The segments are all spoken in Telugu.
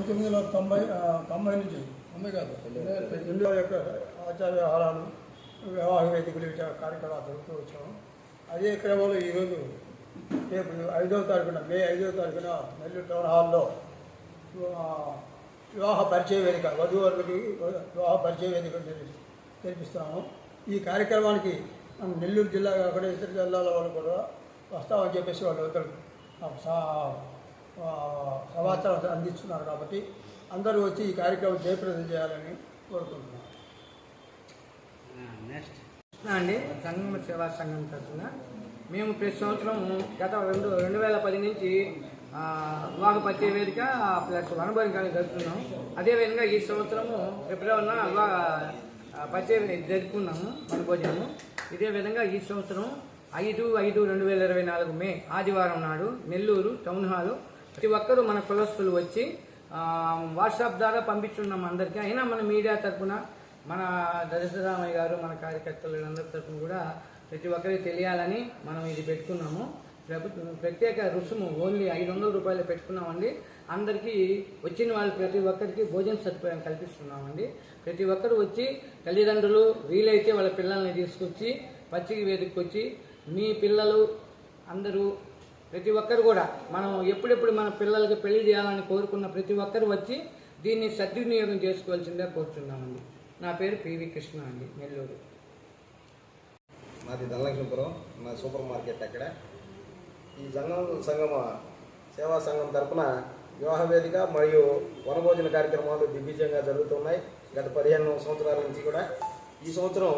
1990 నుంచి 90 కాదు 2000 యొక్క ఆచార వ్యవహారాలు వివాహ వేదికలు కార్యక్రమాలు జరుగుతూ వచ్చాము. అదే క్రమంలో ఈరోజు రేపు 5వ తారీఖున మే 5వ తారీఖున నెల్లూరు టౌన్ హాల్లో వివాహ పరిచయ వేదిక వధూవరులకి వివాహ పరిచయ వేదిక జరిపిస్తున్నాము. ఈ కార్యక్రమానికి నెల్లూరు జిల్లా కాకుండా ఇతర జిల్లాల వాళ్ళు కూడా వస్తామని చెప్పేసి వాళ్ళు సమాచారం అందిస్తున్నారు. కాబట్టి అందరూ వచ్చి ఈ కార్యక్రమం జయప్రదం చేయాలని కోరుకుంటున్నాను. నెక్స్ట్ అండి సంగమ సేవా సంఘం తరఫున మేము ప్రతి సంవత్సరం గత 2010 నుంచి వివాహ పరిచయ వేదిక ప్లస్ వనభోజనం కానీ జరుపుతున్నాము. అదేవిధంగా ఈ సంవత్సరము ఫిబ్రవరిన వివాహ పరిచయ జరుపుకున్నాము వనభోజనము. ఇదే విధంగా ఈ సంవత్సరం 5/5/2024 మే ఆదివారం నాడు నెల్లూరు టౌన్ హాలు ప్రతి ఒక్కరూ మన కులస్తులు వచ్చి వాట్సాప్ ద్వారా పంపించున్నాం అందరికీ. అయినా మన మీడియా తరఫున మన దశరామయ్య గారు మన కార్యకర్తలు అందరి తరఫున కూడా ప్రతి ఒక్కరికి తెలియాలని మనం ఇది పెట్టుకున్నాము. ప్రత్యేక రుసుము ఓన్లీ 500 రూపాయలు పెట్టుకున్నామండి. అందరికీ వచ్చిన వాళ్ళు ప్రతి ఒక్కరికి భోజన సదుపాయం కల్పిస్తున్నామండి. ప్రతి ఒక్కరు వచ్చి తల్లిదండ్రులు వీలైతే వాళ్ళ పిల్లల్ని తీసుకొచ్చి పచ్చిక వేదికకి వచ్చి మీ పిల్లలు అందరూ ప్రతి ఒక్కరు కూడా మనం ఎప్పుడెప్పుడు మన పిల్లలకి పెళ్లి చేయాలని కోరుకున్న ప్రతి ఒక్కరు వచ్చి దీన్ని సద్వినియోగం చేసుకోవాల్సిందే కోరుతున్నామండి. నా పేరు పివి కృష్ణ అండి, నెల్లూరు. మాది ధనలక్ష్మీపురం, మా సూపర్ మార్కెట్ అక్కడ. ఈ సంగమ సేవా సంఘం తరఫున వివాహ వేదిక మరియు వనభోజన కార్యక్రమాలు దిగ్విజయంగా జరుగుతున్నాయి గత 15 సంవత్సరాల నుంచి కూడా. ఈ సంవత్సరం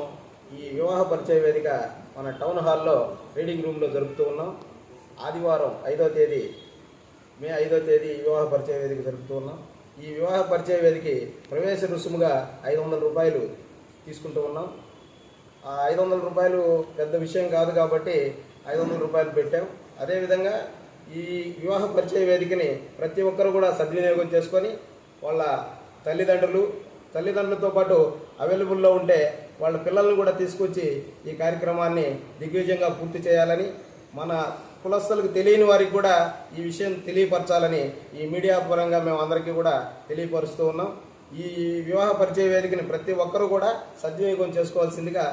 ఈ వివాహ పరిచయ వేదిక మన టౌన్ హాల్లో రీడింగ్ రూమ్లో జరుపుతూ ఉన్నాం. ఆదివారం 5వ తేదీ మే 5వ తేదీ వివాహ పరిచయ వేదిక జరుపుతూ ఉన్నాం. ఈ వివాహ పరిచయ వేదిక ప్రవేశ రుసుముగా 500 రూపాయలు తీసుకుంటూ ఉన్నాం. ఆ 500 రూపాయలు పెద్ద విషయం కాదు కాబట్టి 500 రూపాయలు పెట్టాం. అదేవిధంగా ఈ వివాహ పరిచయ వేదికని ప్రతి ఒక్కరు కూడా సద్వినియోగం చేసుకొని వాళ్ళ తల్లిదండ్రులతో పాటు అవైలబుల్లో ఉంటే వాళ్ళ పిల్లలను కూడా తీసుకొచ్చి ఈ కార్యక్రమాన్ని దిగ్విజయంగా పూర్తి చేయాలని, మన కులస్తులకు తెలియని వారికి కూడా ఈ విషయం తెలియపరచాలని ఈ మీడియా పరంగా మేము అందరికీ కూడా తెలియపరుస్తూ ఉన్నాం. ఈ వివాహ పరిచయ వేదికని ప్రతి ఒక్కరూ కూడా సద్వినియోగం చేసుకోవాల్సిందిగా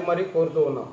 మరీ కోరుతూ ఉన్నాం.